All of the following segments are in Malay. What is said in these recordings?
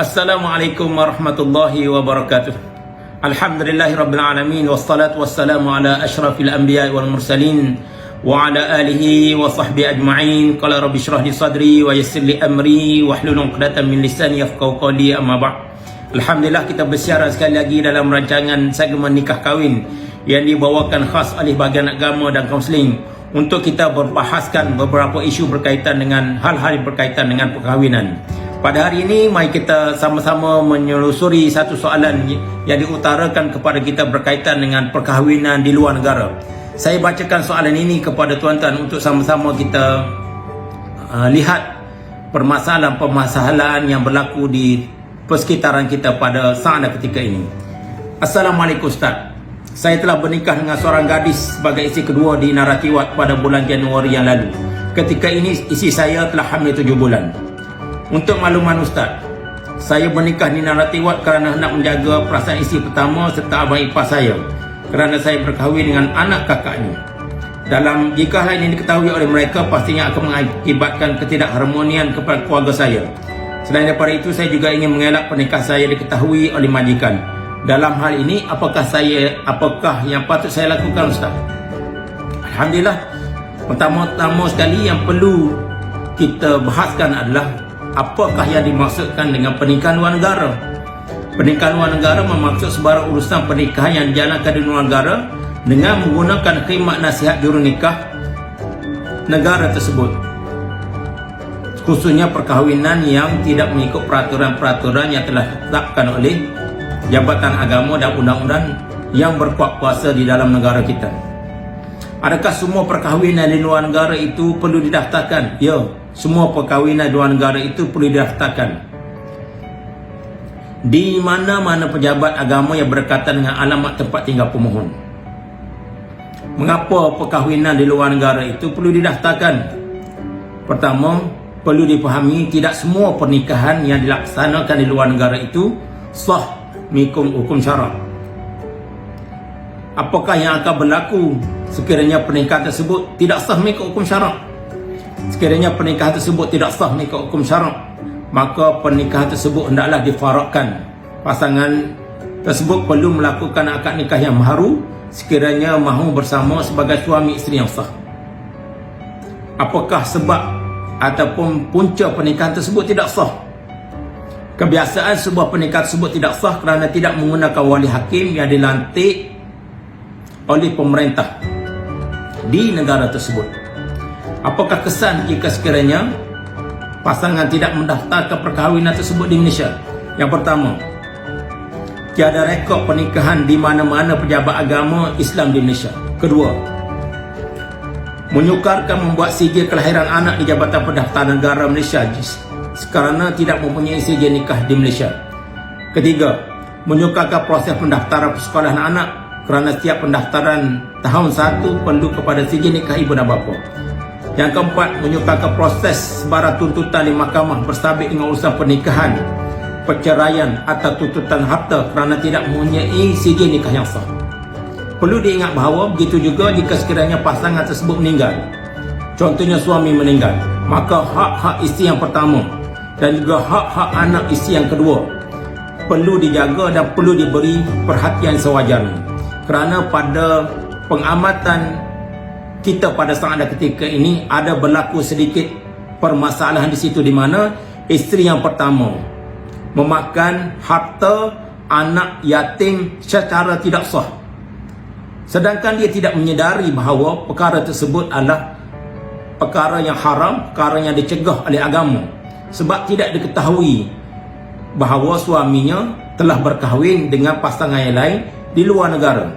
Assalamualaikum warahmatullahi wabarakatuh. Alhamdulillahirabbil alamin wassalatu wassalamu ala asyrafil anbiya'i wal mursalin wa ala alihi wa sahbihi ajma'in. Qala rabbi shrah li sadri wa yassir li amri wahlul 'uqdatam min lisani yafqahu qawli, amma ba'd. Alhamdulillah, kita bersiaran sekali lagi dalam rancangan segmen nikah kahwin yang dibawakan khas oleh bahagian agama dan kaunseling untuk kita berbahaskan beberapa isu berkaitan dengan hal-hal berkaitan dengan perkahwinan. Pada hari ini, mari kita sama-sama menyelusuri satu soalan yang diutarakan kepada kita berkaitan dengan perkahwinan di luar negara. Saya bacakan soalan ini kepada tuan-tuan untuk sama-sama kita lihat permasalahan-permasalahan yang berlaku di persekitaran kita pada saat dan ketika ini. Assalamualaikum Ustaz. Saya telah bernikah dengan seorang gadis sebagai isteri kedua di Naratiwat pada bulan Januari yang lalu. Ketika ini isteri saya telah hamil 7 bulan. Untuk makluman Ustaz, saya bernikah di Naratiwat kerana nak menjaga perasaan isteri pertama serta abang ipar saya, kerana saya berkahwin dengan anak kakaknya. Jika hal ini diketahui oleh mereka, pastinya akan mengakibatkan ketidakharmonian kepada keluarga saya. Selain daripada itu, saya juga ingin mengelak pernikahan saya diketahui oleh majikan. Dalam hal ini, apakah yang patut saya lakukan Ustaz? Alhamdulillah, pertama-tama sekali yang perlu kita bahaskan adalah apakah yang dimaksudkan dengan pernikahan luar negara. Pernikahan luar negara memaksud sebarang urusan pernikahan yang dijalankan di luar negara dengan menggunakan khidmat nasihat jurunikah negara tersebut, khususnya perkahwinan yang tidak mengikut peraturan-peraturan yang telah ditetapkan oleh Jabatan Agama dan undang-undang yang berkuat kuasa di dalam negara kita. Adakah semua perkahwinan di luar negara itu perlu didaftarkan? Ya, semua perkahwinan di luar negara itu perlu didaftarkan. Di mana-mana pejabat agama yang berkaitan dengan alamat tempat tinggal pemohon. Mengapa perkahwinan di luar negara itu perlu didaftarkan? Pertama, perlu dipahami tidak semua pernikahan yang dilaksanakan di luar negara itu sah mengikut hukum syarak. Apakah yang akan berlaku sekiranya pernikahan tersebut tidak sah mengikut hukum syarak? Sekiranya pernikahan tersebut tidak sah mengikut hukum syarak, maka pernikahan tersebut hendaklah difarakkan. Pasangan tersebut perlu melakukan akad nikah yang mahru sekiranya mahu bersama sebagai suami isteri yang sah. Apakah sebab ataupun punca pernikahan tersebut tidak sah? Kebiasaan sebuah pernikahan tersebut tidak sah kerana tidak menggunakan wali hakim yang dilantik oleh pemerintah di negara tersebut. Apakah kesan jika sekiranya pasangan tidak mendaftarkan perkahwinan tersebut di Malaysia? Yang pertama, tiada rekod pernikahan di mana-mana pejabat agama Islam di Malaysia. Kedua, menyukarkan membuat sijil kelahiran anak di Jabatan Pendaftaran Negara Malaysia kerana tidak mempunyai sijil nikah di Malaysia. Ketiga, menyukarkan proses pendaftaran persekolahan anak kerana setiap pendaftaran tahun 1 perlu kepada sijil nikah ibu dan bapa. Yang keempat, menyukarkan proses sebarang tuntutan di mahkamah bersabit dengan urusan pernikahan, perceraian atau tuntutan harta kerana tidak mempunyai sijil nikah yang sah. Perlu diingat bahawa begitu juga jika sekiranya pasangan tersebut meninggal, contohnya suami meninggal, maka hak-hak isteri yang pertama dan juga hak-hak anak isteri yang kedua perlu dijaga dan perlu diberi perhatian sewajarnya. Kerana pada pengamatan kita pada saat dan ketika ini ada berlaku sedikit permasalahan di situ, di mana isteri yang pertama memakan harta anak yatim secara tidak sah, sedangkan dia tidak menyedari bahawa perkara tersebut adalah perkara yang haram, perkara yang dicegah oleh agama, sebab tidak diketahui bahawa suaminya telah berkahwin dengan pasangan yang lain di luar negara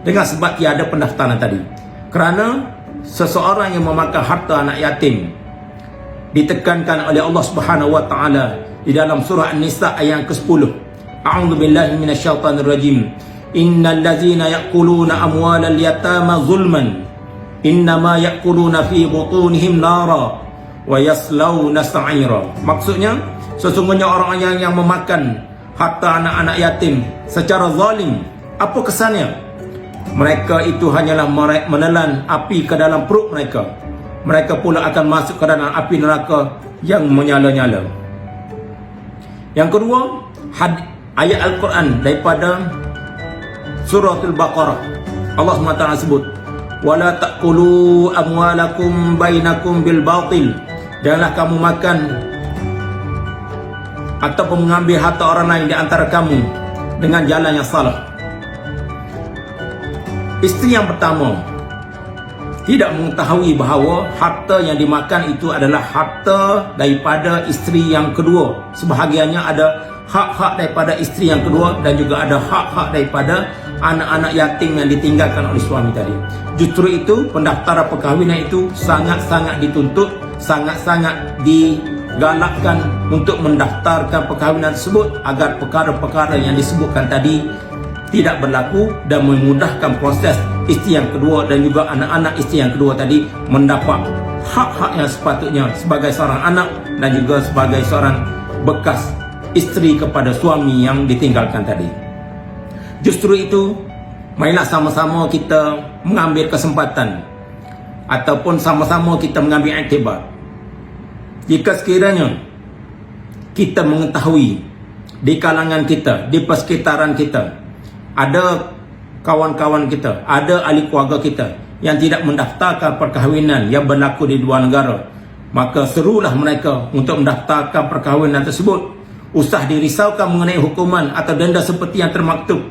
dengan sebab tiada pendaftaran tadi. Kerana seseorang yang memakan harta anak yatim ditekankan oleh Allah Subhanahu wa taala di dalam surah An-Nisa ayat ke-10. A'udzubillahi minasyaitonir rajim. Innal ladzina ya'kuluna amwalal yatama zulman innama ya'kuluna fi butunihim nara wa yaslawna sa'ira. Maksudnya, sesungguhnya orang yang memakan harta anak-anak yatim secara zalim, apa kesannya? Mereka itu hanyalah menelan api ke dalam perut mereka. Mereka pula akan masuk ke dalam api neraka yang menyala-nyala. Yang kedua, ayat Al-Quran daripada surah Al-Baqarah. Allah SWT sebut, wala ta'kulu amwalakum bainakum bil batil. Janganlah kamu makan ataupun mengambil harta orang lain di antara kamu dengan jalan yang salah. Isteri yang pertama tidak mengetahui bahawa harta yang dimakan itu adalah harta daripada isteri yang kedua. Sebahagiannya ada hak-hak daripada isteri yang kedua dan juga ada hak-hak daripada anak-anak yatim yang ditinggalkan oleh suami tadi. Justru itu pendaftaran perkahwinan itu sangat-sangat dituntut, sangat-sangat digalakkan untuk mendaftarkan perkahwinan tersebut agar perkara-perkara yang disebutkan tadi tidak berlaku dan memudahkan proses isteri yang kedua dan juga anak-anak isteri yang kedua tadi mendapat hak-hak yang sepatutnya sebagai seorang anak dan juga sebagai seorang bekas isteri kepada suami yang ditinggalkan tadi. Justru itu, marilah sama-sama kita mengambil kesempatan ataupun sama-sama kita mengambil iktibar. Jika sekiranya kita mengetahui di kalangan kita, di persekitaran kita, ada kawan-kawan kita, ada ahli keluarga kita yang tidak mendaftarkan perkahwinan yang berlaku di luar negara, maka serulah mereka untuk mendaftarkan perkahwinan tersebut. Usah dirisaukan mengenai hukuman atau denda seperti yang termaktub,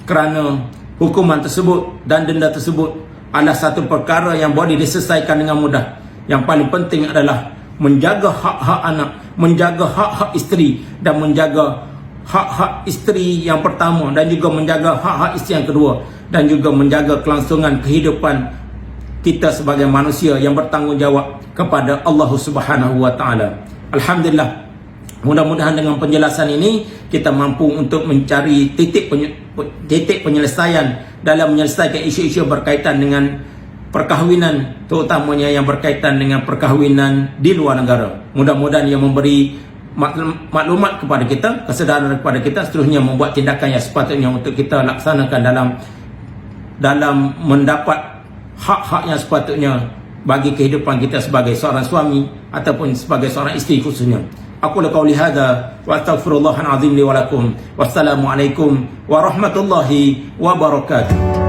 kerana hukuman tersebut dan denda tersebut adalah satu perkara yang boleh diselesaikan dengan mudah. Yang paling penting adalah menjaga hak-hak anak, menjaga hak-hak isteri dan menjaga hak-hak isteri yang pertama dan juga menjaga hak-hak isteri yang kedua dan juga menjaga kelangsungan kehidupan kita sebagai manusia yang bertanggungjawab kepada Allah Subhanahu wa taala. Alhamdulillah, mudah-mudahan dengan penjelasan ini kita mampu untuk mencari titik penyelesaian dalam menyelesaikan isu-isu berkaitan dengan perkahwinan, terutamanya yang berkaitan dengan perkahwinan di luar negara. Mudah-mudahan ia memberi maklumat kepada kita, kesedaran kepada kita, seterusnya membuat tindakan yang sepatutnya untuk kita laksanakan dalam mendapat hak-hak yang sepatutnya bagi kehidupan kita sebagai seorang suami ataupun sebagai seorang isteri khususnya. Aku qauli hadza wa astaghfirullahal azim li wa lakum. Wassalamualaikum warahmatullahi wabarakatuh.